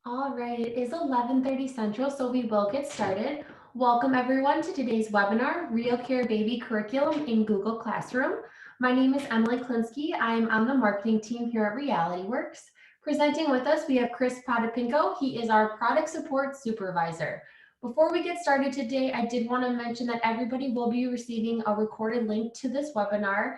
All right, it is 11:30 Central, so we will get started. Welcome everyone to today's webinar, RealCare Baby Curriculum in Google Classroom. My name is Emily Klinsky. I'm on the marketing team here at Realityworks. Presenting with us, we have Chris Potapenko. He is our product support supervisor. Before we get started today, I did want to mention that everybody will be receiving a recorded link to this webinar.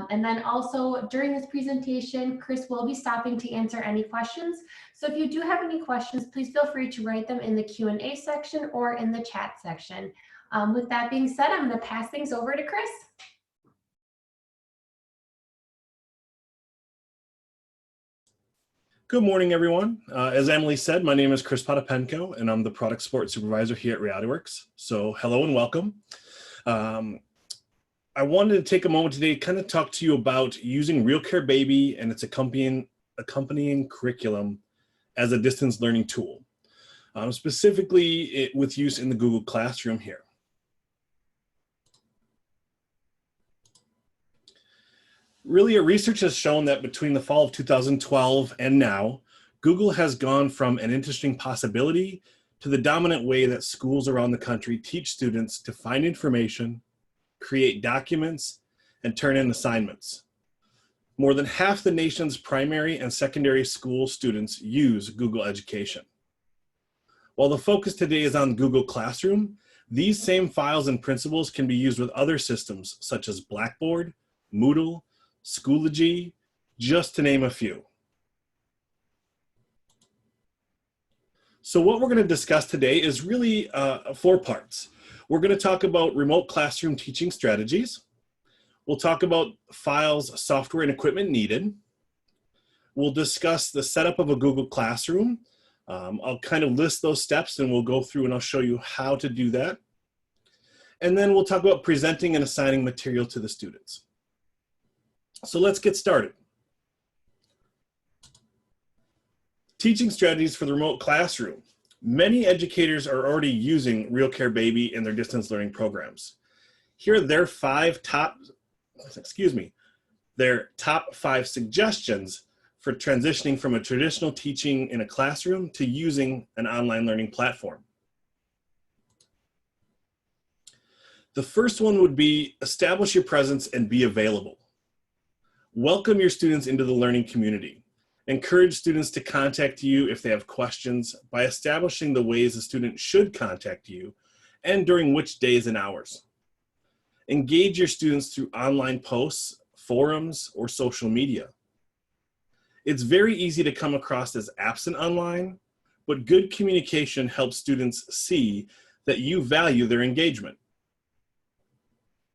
And then also during this presentation, Chris will be stopping to answer any questions. So if you do have any questions, please feel free to write them in the Q&A section or in the chat section. With that being said, I'm going to pass things over to Chris. Good morning, everyone. As Emily said, my name is Chris Potapenko, and I'm the product support supervisor here at Realityworks. So hello and welcome. I wanted to take a moment today to kind of talk to you about using RealCare Baby and its accompanying curriculum as a distance learning tool, specifically with use in the Google Classroom here. Really, research has shown that between the fall of 2012 and now, Google has gone from an interesting possibility to the dominant way that schools around the country teach students to find information, create documents, and turn in assignments. More than half the nation's primary and secondary school students use Google Education. While the focus today is on Google Classroom, these same files and principles can be used with other systems such as Blackboard, Moodle, Schoology, just to name a few. So what we're going to discuss today is really 4 parts. We're going to talk about remote classroom teaching strategies. We'll talk about files, software, and equipment needed. We'll discuss the setup of a Google Classroom. I'll kind of list those steps and we'll go through and I'll show you how to do that. And then we'll talk about presenting and assigning material to the students. So let's get started. Teaching strategies for the remote classroom. Many educators are already using RealCare Baby in their distance learning programs. Here are their top 5 suggestions for transitioning from a traditional teaching in a classroom to using an online learning platform. The first one would be establish your presence and be available. Welcome your students into the learning community. Encourage students to contact you if they have questions by establishing the ways a student should contact you and during which days and hours. Engage your students through online posts, forums, or social media. It's very easy to come across as absent online, but good communication helps students see that you value their engagement.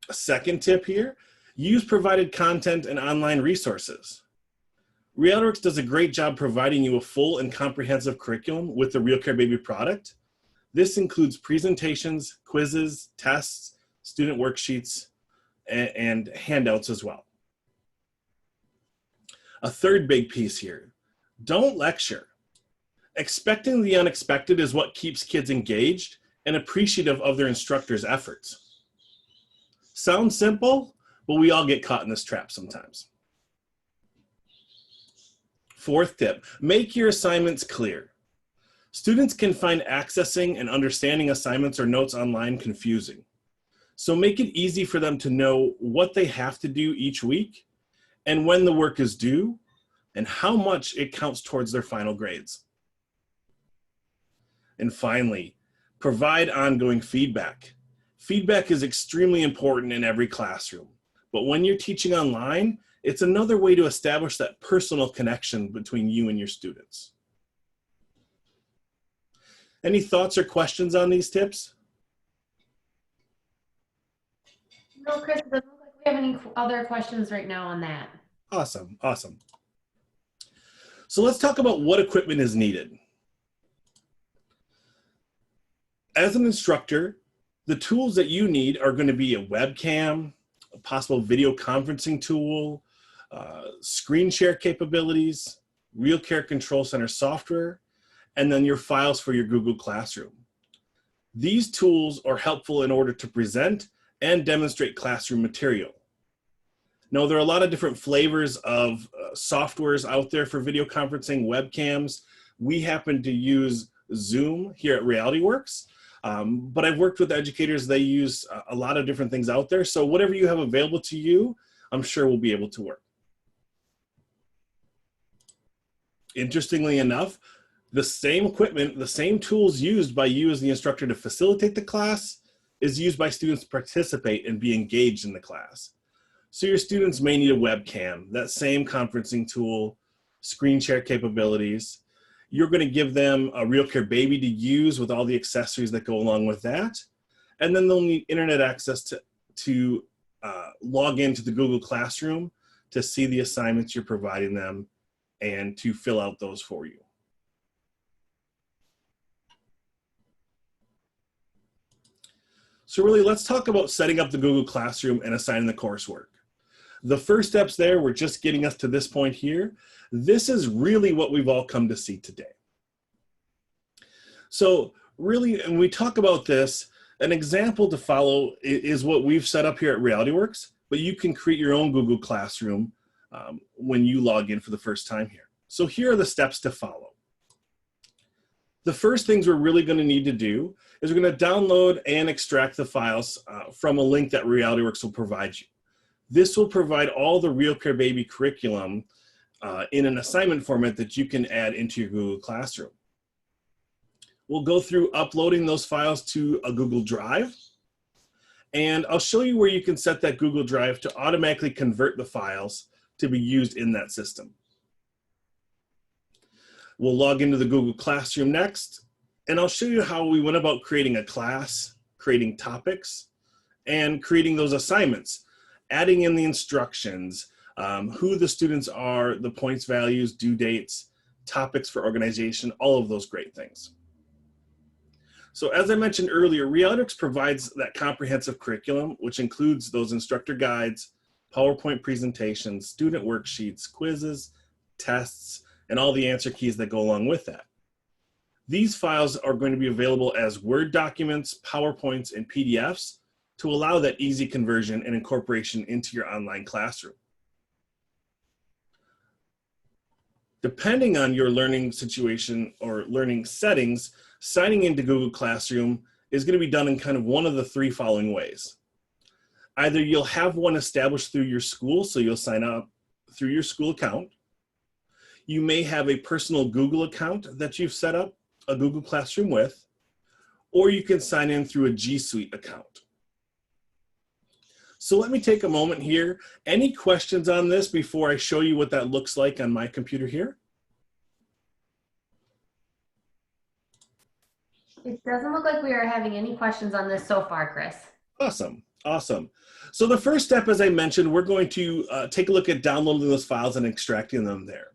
A second tip here, use provided content and online resources. Realityworks does a great job providing you a full and comprehensive curriculum with the RealCare Baby product. This includes presentations, quizzes, tests, student worksheets, and handouts as well. A third big piece here, don't lecture. Expecting the unexpected is what keeps kids engaged and appreciative of their instructor's efforts. Sounds simple, but we all get caught in this trap sometimes. Fourth tip, make your assignments clear. Students can find accessing and understanding assignments or notes online confusing. So make it easy for them to know what they have to do each week and when the work is due and how much it counts towards their final grades. And finally, provide ongoing feedback. Feedback is extremely important in every classroom, but when you're teaching online, it's another way to establish that personal connection between you and your students. Any thoughts or questions on these tips? No, Chris, it doesn't look like we have any other questions right now on that. Awesome, awesome. So let's talk about what equipment is needed. As an instructor, the tools that you need are going to be a webcam, a possible video conferencing tool, screen share capabilities, RealCare Control Center software, and then your files for your Google Classroom. These tools are helpful in order to present and demonstrate classroom material. Now, there are a lot of different flavors of softwares out there for video conferencing, webcams, We happen to use Zoom here at Realityworks, but I've worked with educators, they use a lot of different things out there. So whatever you have available to you, I'm sure will be able to work. Interestingly enough, the same equipment, the same tools used by you as the instructor to facilitate the class is used by students to participate and be engaged in the class. So your students may need a webcam, that same conferencing tool, screen share capabilities. You're going to give them a RealCare Baby to use with all the accessories that go along with that. And then they'll need internet access to log into the Google Classroom to see the assignments you're providing them and to fill out those for you. So really, let's talk about setting up the Google Classroom and assigning the coursework. The first steps there were just getting us to this point here. This is really what we've all come to see today. So really, when we talk about this, an example to follow is what we've set up here at Realityworks, but you can create your own Google Classroom when you log in for the first time here. So here are the steps to follow. The first things we're really going to need to do is we're going to download and extract the files from a link that Realityworks will provide you. This will provide all the RealCare Baby curriculum in an assignment format that you can add into your Google Classroom. We'll go through uploading those files to a Google Drive, and I'll show you where you can set that Google Drive to automatically convert the files to be used in that system. We'll log into the Google Classroom next, and I'll show you how we went about creating a class, creating topics, and creating those assignments, adding in the instructions, who the students are, the points values, due dates, topics for organization, all of those great things. So as I mentioned earlier, Realityworks provides that comprehensive curriculum, which includes those instructor guides, PowerPoint presentations, student worksheets, quizzes, tests, and all the answer keys that go along with that. These files are going to be available as Word documents, PowerPoints, and PDFs to allow that easy conversion and incorporation into your online classroom. Depending on your learning situation or learning settings, signing into Google Classroom is going to be done in kind of one of the three following ways. Either you'll have one established through your school, so you'll sign up through your school account. You may have a personal Google account that you've set up a Google Classroom with, or you can sign in through a G Suite account. So let me take a moment here. Any questions on this before I show you what that looks like on my computer here? It doesn't look like we are having any questions on this so far, Chris. Awesome, awesome. So the first step, as I mentioned, we're going to take a look at downloading those files and extracting them there.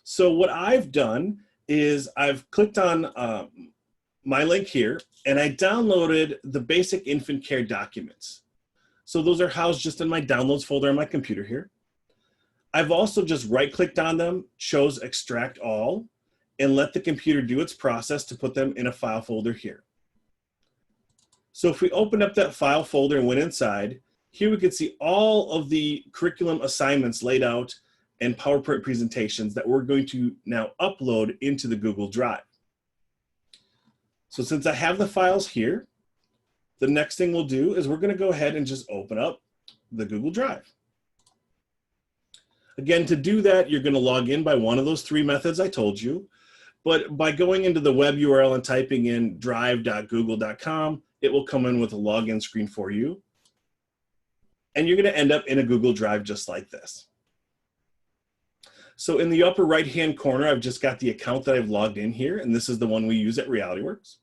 So what I've done is I've clicked on my link here, and I downloaded the basic infant care documents. So those are housed just in my downloads folder on my computer here. I've also just right-clicked on them, chose extract all, and let the computer do its process to put them in a file folder here. So if we open up that file folder and went inside, here we can see all of the curriculum assignments laid out and PowerPoint presentations that we're going to now upload into the Google Drive. So since I have the files here, the next thing we'll do is we're going to go ahead and just open up the Google Drive. Again, to do that, you're going to log in by one of those three methods I told you. But by going into the web URL and typing in drive.google.com, it will come in with a login screen for you. And you're going to end up in a Google Drive just like this. So in the upper right-hand corner, I've just got the account that I've logged in here, and this is the one we use at Realityworks.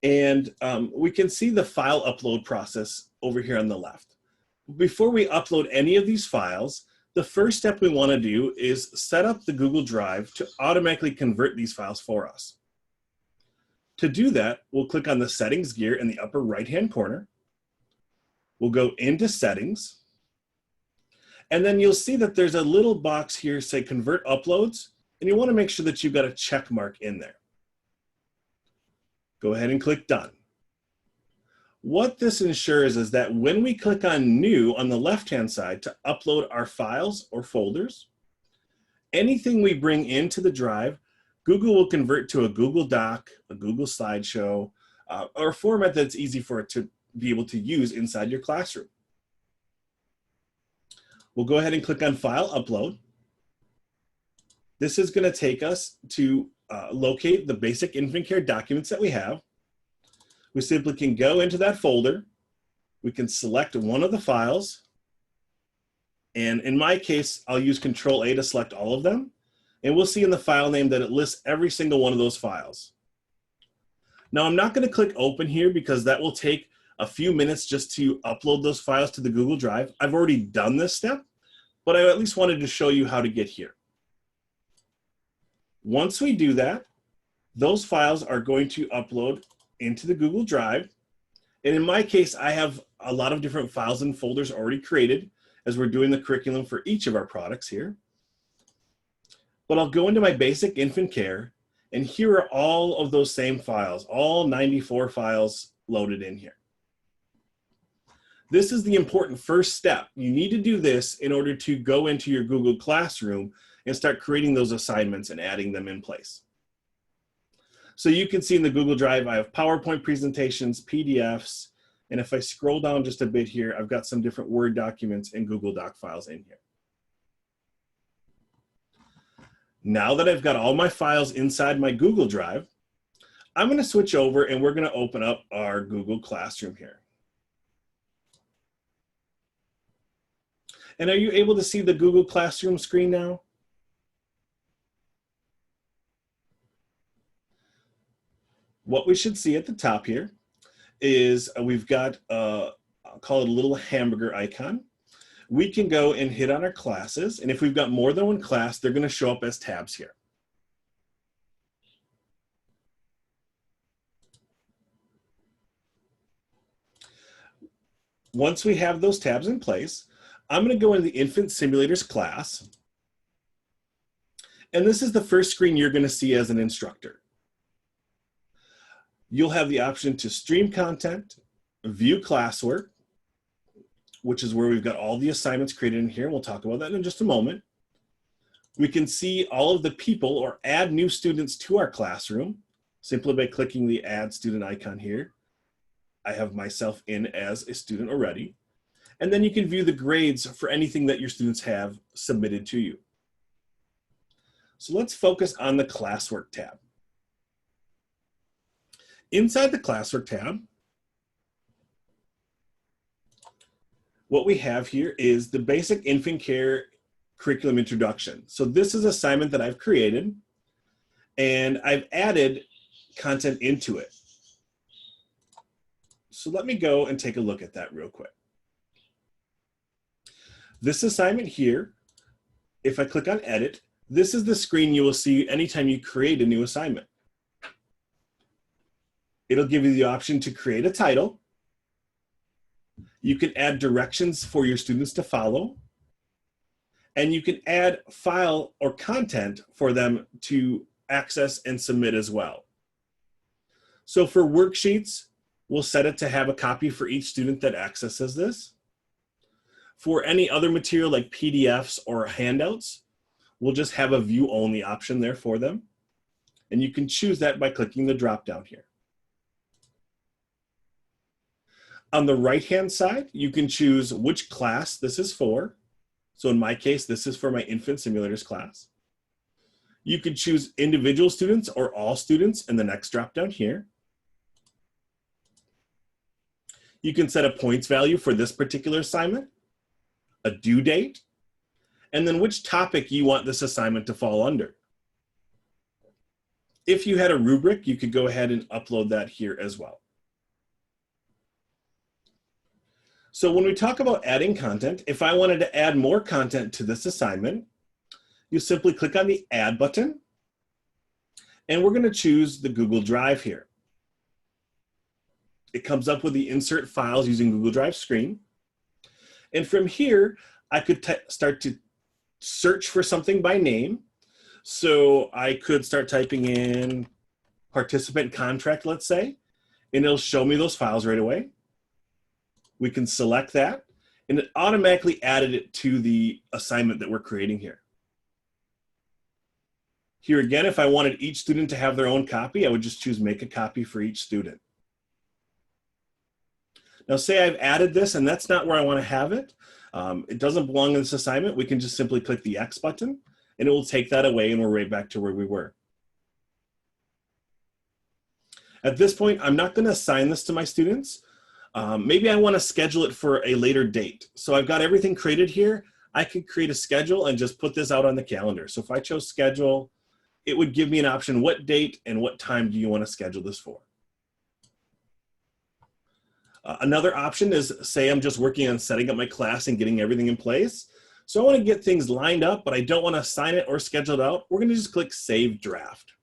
And we can see the file upload process over here on the left. Before we upload any of these files, the first step we want to do is set up the Google Drive to automatically convert these files for us. To do that, we'll click on the settings gear in the upper right-hand corner. We'll go into settings. And then you'll see that there's a little box here say convert uploads, and you want to make sure that you've got a check mark in there. Go ahead and click done. What this ensures is that when we click on new on the left-hand side to upload our files or folders, anything we bring into the drive Google will convert to a Google Doc, a Google slideshow, or a format that's easy for it to be able to use inside your classroom. We'll go ahead and click on File, Upload. This is going to take us to locate the basic infant care documents that we have. We simply can go into that folder. We can select one of the files. And in my case, I'll use Control-A to select all of them. And we'll see in the file name that it lists every single one of those files. Now, I'm not going to click Open here because that will take a few minutes just to upload those files to the Google Drive. I've already done this step, but I at least wanted to show you how to get here. Once we do that, those files are going to upload into the Google Drive. And in my case, I have a lot of different files and folders already created as we're doing the curriculum for each of our products here. But I'll go into my basic infant care, and here are all of those same files, all 94 files loaded in here. This is the important first step. You need to do this in order to go into your Google Classroom and start creating those assignments and adding them in place. So you can see in the Google Drive, I have PowerPoint presentations, PDFs, and if I scroll down just a bit here, I've got some different Word documents and Google Doc files in here. Now that I've got all my files inside my Google Drive, I'm going to switch over and we're going to open up our Google Classroom here. And are you able to see the Google Classroom screen now? What we should see at the top here is we've got, I'll call it a little hamburger icon. We can go and hit on our classes, and if we've got more than one class, they're going to show up as tabs here. Once we have those tabs in place, I'm going to go into the Infant Simulators class, and this is the first screen you're going to see as an instructor. You'll have the option to stream content, view classwork, which is where we've got all the assignments created in here. We'll talk about that in just a moment. We can see all of the people or add new students to our classroom simply by clicking the Add Student icon here. I have myself in as a student already. And then you can view the grades for anything that your students have submitted to you. So let's focus on the Classwork tab. Inside the Classwork tab, what we have here is the basic infant care curriculum introduction. So this is an assignment that I've created, and I've added content into it. So let me go and take a look at that real quick. This assignment here, if I click on Edit, this is the screen you will see anytime you create a new assignment. It'll give you the option to create a title. You can add directions for your students to follow. And you can add file or content for them to access and submit as well. So for worksheets, we'll set it to have a copy for each student that accesses this. For any other material like PDFs or handouts, we'll just have a view only option there for them. And you can choose that by clicking the drop down here. On the right-hand side, you can choose which class this is for. So in my case, this is for my Infant Simulators class. You can choose individual students or all students in the next drop-down here. You can set a points value for this particular assignment, a due date, and then which topic you want this assignment to fall under. If you had a rubric, you could go ahead and upload that here as well. So when we talk about adding content, if I wanted to add more content to this assignment, you simply click on the Add button, and we're going to choose the Google Drive here. It comes up with the Insert Files using Google Drive screen. And from here, I could start to search for something by name. So I could start typing in participant contract, let's say, and it'll show me those files right away. We can select that, and it automatically added it to the assignment that we're creating here. Here again, if I wanted each student to have their own copy, I would just choose make a copy for each student. Now say I've added this and that's not where I want to have it. It doesn't belong in this assignment. We can just simply click the X button and it will take that away and we're right back to where we were. At this point, I'm not going to assign this to my students. Maybe I want to schedule it for a later date. So I've got everything created here. I could create a schedule and just put this out on the calendar. So if I chose schedule, it would give me an option, what date and what time do you want to schedule this for? Another option is, say I'm just working on setting up my class and getting everything in place. So I want to get things lined up, but I don't want to assign it or schedule it out. We're going to just click Save Draft.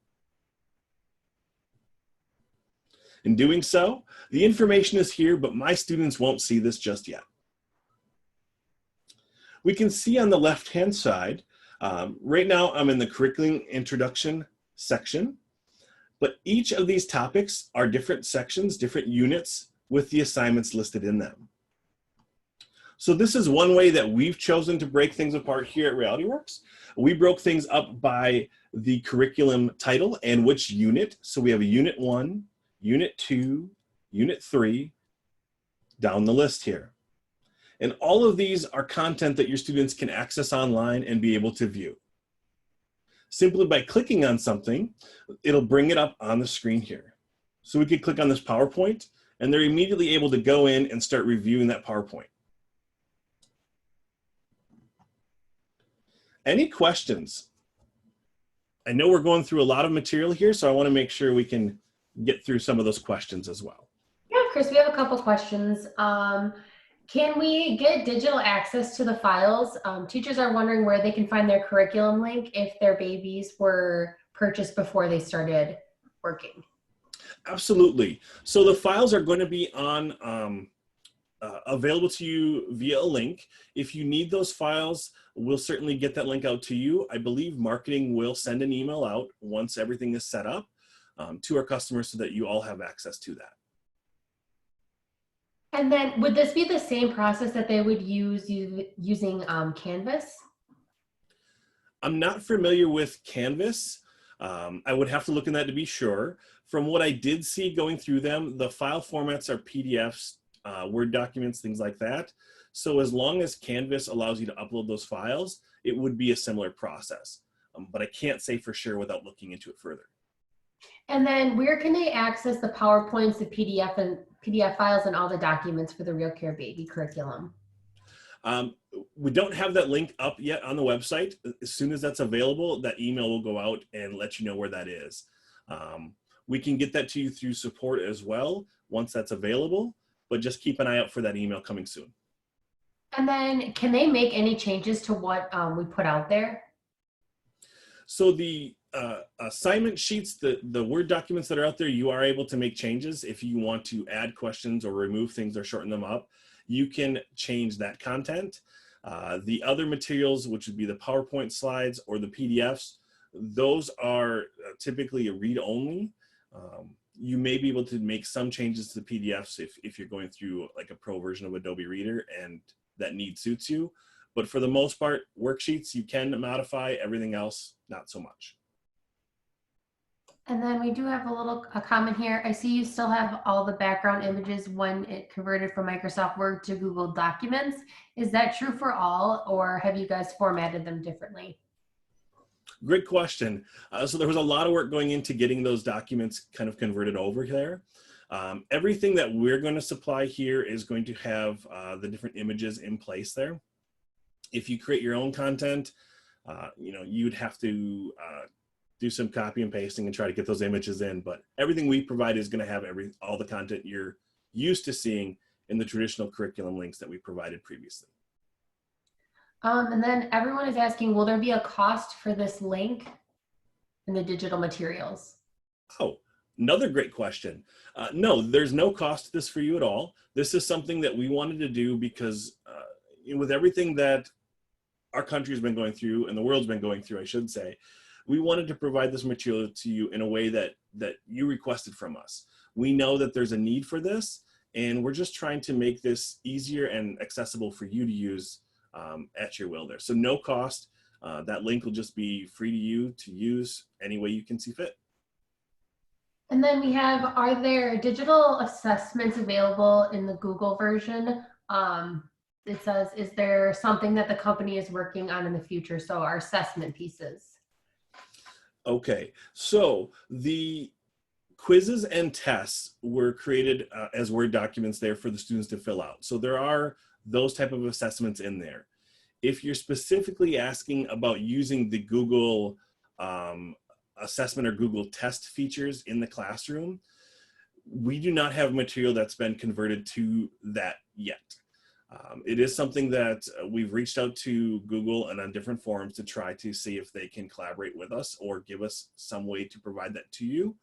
In doing so, the information is here, but my students won't see this just yet. We can see on the left-hand side, right now I'm in the Curriculum Introduction section, but each of these topics are different sections, different units with the assignments listed in them. So this is one way that we've chosen to break things apart here at Realityworks. We broke things up by the curriculum title and which unit. So we have a Unit 1, Unit 2, Unit 3, down the list here. And all of these are content that your students can access online and be able to view. Simply by clicking on something, it'll bring it up on the screen here. So we could click on this PowerPoint and they're immediately able to go in and start reviewing that PowerPoint. Any questions? I know we're going through a lot of material here, so I want to make sure we can get through some of those questions as well. Yeah, Chris, we have a couple questions. Can we get digital access to the files? Teachers are wondering where they can find their curriculum link if their babies were purchased before they started working. Absolutely. So the files are going to be on available to you via a link. If you need those files, we'll certainly get that link out to you. I believe marketing will send an email out once everything is set up to our customers so that you all have access to that. And then would this be the same process that they would use using Canvas? I'm not familiar with Canvas. I would have to look in that to be sure. From what I did see going through them, the file formats are PDFs, Word documents, things like that. So as long as Canvas allows you to upload those files, it would be a similar process. But I can't say for sure without looking into it further. And then where can they access the PowerPoints, the PDF files, and all the documents for the RealCare Baby Curriculum? We don't have that link up yet on the website. As soon as that's available, that email will go out and let you know where that is. We can get that to you through support as well once that's available, but just keep an eye out for that email coming soon. And then can they make any changes to what we put out there? So the assignment sheets, the Word documents that are out there, you are able to make changes. If you want to add questions or remove things or shorten them up, you can change that content. The other materials, which would be the PowerPoint slides or the PDFs, those are typically a read-only. You may be able to make some changes to the PDFs if you're going through like a pro version of Adobe Reader and that need suits you. But for the most part, worksheets you can modify, everything else, not so much. And then we do have a comment here. I see you still have all the background images when it converted from Microsoft Word to Google Documents. Is that true for all, or have you guys formatted them differently? Great question. So there was a lot of work going into getting those documents kind of converted over there. Everything that we're going to supply here is going to have the different images in place there. If you create your own content, you'd have to do some copy and pasting and try to get those images in, but everything we provide is going to have all the content you're used to seeing in the traditional curriculum links that we provided previously. And then everyone is asking, will there be a cost for this link in the digital materials? Oh, another great question. No, there's no cost to this for you at all. This is something that we wanted to do because with everything that our country has been going through and the world's been going through, I should say, we wanted to provide this material to you in a way that you requested from us. We know that there's a need for this, and we're just trying to make this easier and accessible for you to use at your will there. So no cost. That link will just be free to you to use any way you can see fit. And then we have, are there digital assessments available in the Google version? It says, is there something that the company is working on in the future? So our assessment pieces. Okay, so the quizzes and tests were created as Word documents there for the students to fill out. So there are those type of assessments in there. If you're specifically asking about using the Google assessment or Google test features in the classroom, we do not have material that's been converted to that yet. It is something that we've reached out to Google and on different forums to try to see if they can collaborate with us or give us some way to provide that to you.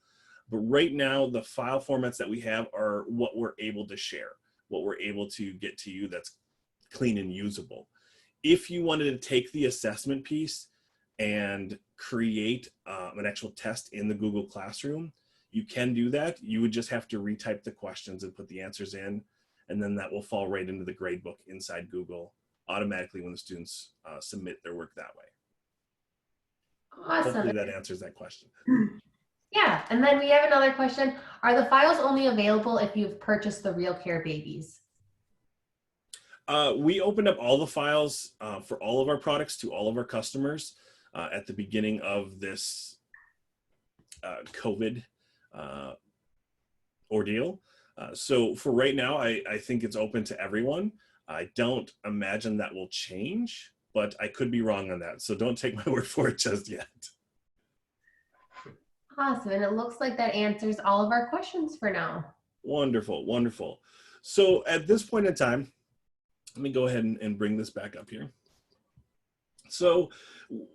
But right now, the file formats that we have are what we're able to share, what we're able to get to you that's clean and usable. If you wanted to take the assessment piece and create an actual test in the Google Classroom, you can do that. You would just have to retype the questions and put the answers in, and then that will fall right into the gradebook inside Google automatically when the students submit their work that way. Awesome. Hopefully that answers that question. Yeah, and then we have another question. Are the files only available if you've purchased the RealCare Babies? We opened up all the files for all of our products to all of our customers at the beginning of this COVID ordeal. So for right now, I think it's open to everyone. I don't imagine that will change, but I could be wrong on that. So don't take my word for it just yet. Awesome, and it looks like that answers all of our questions for now. Wonderful, wonderful. So at this point in time, let me go ahead and bring this back up here. So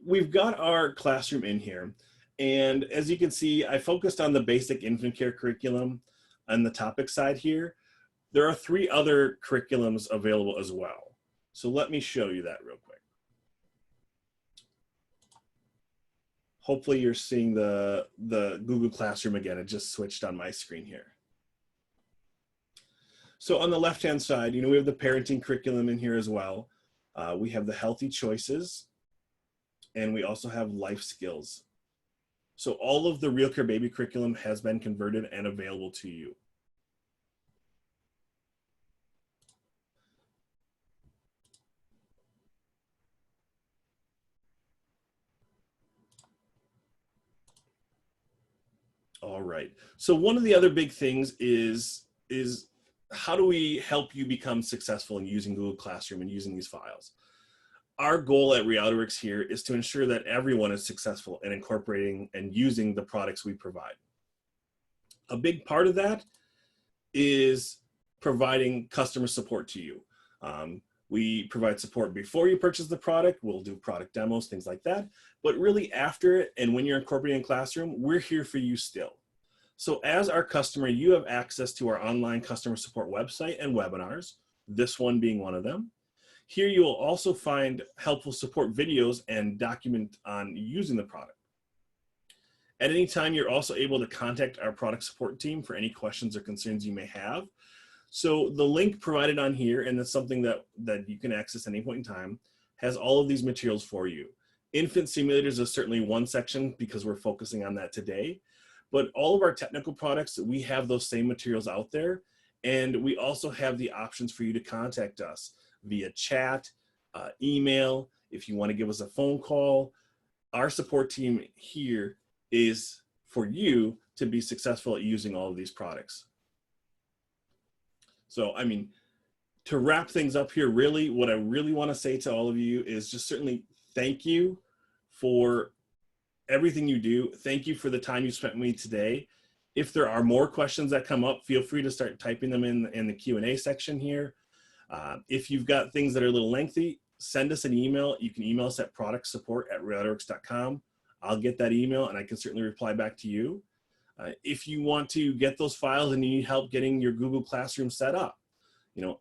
we've got our classroom in here. And as you can see, I focused on the basic infant care curriculum on the topic side here. There are 3 other curriculums available as well. So let me show you that real quick. Hopefully you're seeing the Google Classroom again. It just switched on my screen here. So on the left-hand side, we have the parenting curriculum in here as well. We have the healthy choices, and we also have life skills. So all of the RealCare Baby curriculum has been converted and available to you. All right. So one of the other big things is how do we help you become successful in using Google Classroom and using these files? Our goal at Realityworks here is to ensure that everyone is successful in incorporating and using the products we provide. A big part of that is providing customer support to you. We provide support before you purchase the product. We'll do product demos, things like that. But really after it, and when you're incorporating Classroom, we're here for you still. So as our customer, you have access to our online customer support website and webinars, this one being one of them. Here you will also find helpful support videos and document on using the product. At any time, you're also able to contact our product support team for any questions or concerns you may have. So the link provided on here, and that's something that you can access at any point in time, has all of these materials for you. Infant simulators is certainly one section because we're focusing on that today. But all of our technical products, we have those same materials out there. And we also have the options for you to contact us via chat, email, if you want to give us a phone call. Our support team here is for you to be successful at using all of these products. So, I mean, to wrap things up here, really, what I really want to say to all of you is just certainly thank you for everything you do. Thank you for the time you spent with me today. If there are more questions that come up, feel free to start typing them in the Q&A section here. If you've got things that are a little lengthy, send us an email. You can email us at productsupport@realityworks.com. I'll get that email and I can certainly reply back to you. If you want to get those files and you need help getting your Google Classroom set up,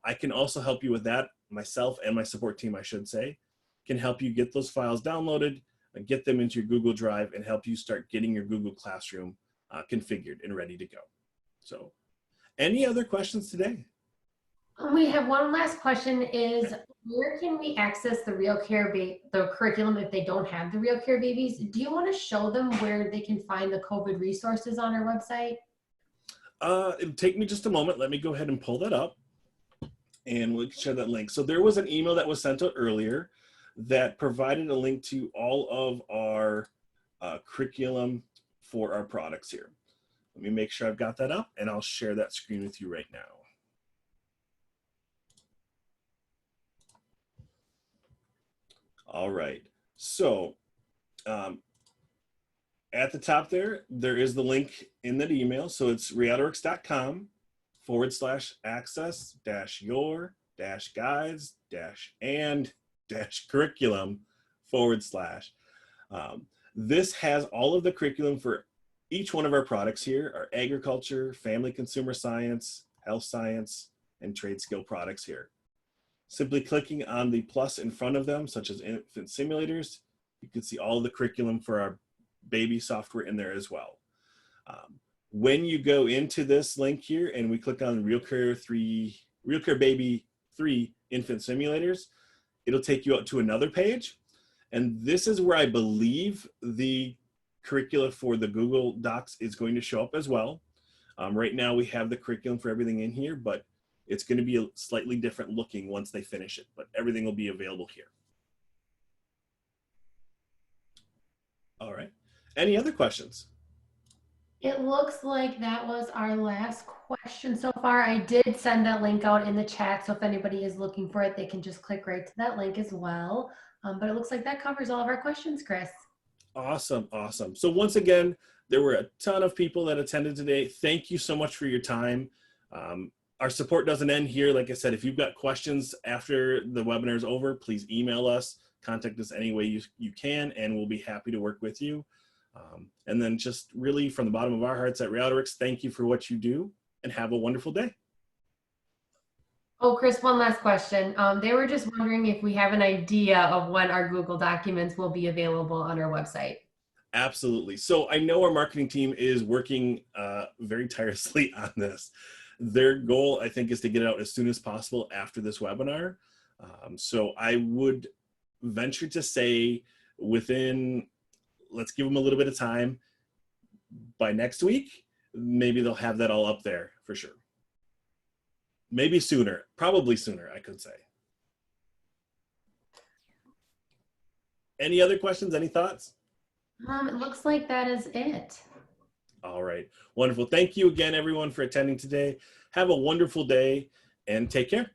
I can also help you with that. Myself and my support team, I should say, can help you get those files downloaded and get them into your Google Drive and help you start getting your Google Classroom configured and ready to go. So, any other questions today? We have one last question is, where can we access the the curriculum if they don't have the RealCare babies? Do you want to show them where they can find the COVID resources on our website? It'll take me just a moment. Let me go ahead and pull that up and we'll share that link. So there was an email that was sent out earlier that provided a link to all of our curriculum for our products here. Let me make sure I've got that up and I'll share that screen with you right now. All right, so at the top there is the link in that email. So it's realworks.com/access-your-guides-and-curriculum/. This has all of the curriculum for each one of our products here, our agriculture, family consumer science, health science, and trade skill products here. Simply clicking on the plus in front of them, such as infant simulators, you can see all of the curriculum for our baby software in there as well. When you go into this link here and we click on RealCare Baby 3 infant simulators, it'll take you out to another page. And this is where I believe the curricula for the Google Docs is going to show up as well. Right now we have the curriculum for everything in here, but it's going to be a slightly different looking once they finish it, but everything will be available here. All right. Any other questions? It looks like that was our last question so far. I did send that link out in the chat, so if anybody is looking for it, they can just click right to that link as well. But it looks like that covers all of our questions, Chris. Awesome, awesome. So once again, there were a ton of people that attended today. Thank you so much for your time. Our support doesn't end here. Like I said, if you've got questions after the webinar is over, please email us, contact us any way you can, and we'll be happy to work with you. And then just really from the bottom of our hearts at Realityworks, thank you for what you do and have a wonderful day. Oh, Chris, one last question. They were just wondering if we have an idea of when our Google Documents will be available on our website. Absolutely. So I know our marketing team is working very tirelessly on this. Their goal, I think, is to get it out as soon as possible after this webinar. So I would venture to say within, let's give them a little bit of time. By next week, maybe they'll have that all up there for sure. Maybe sooner, probably sooner, I could say. Any other questions, any thoughts? It looks like that is it. All right, wonderful. Thank you again, everyone, for attending today. Have a wonderful day and take care.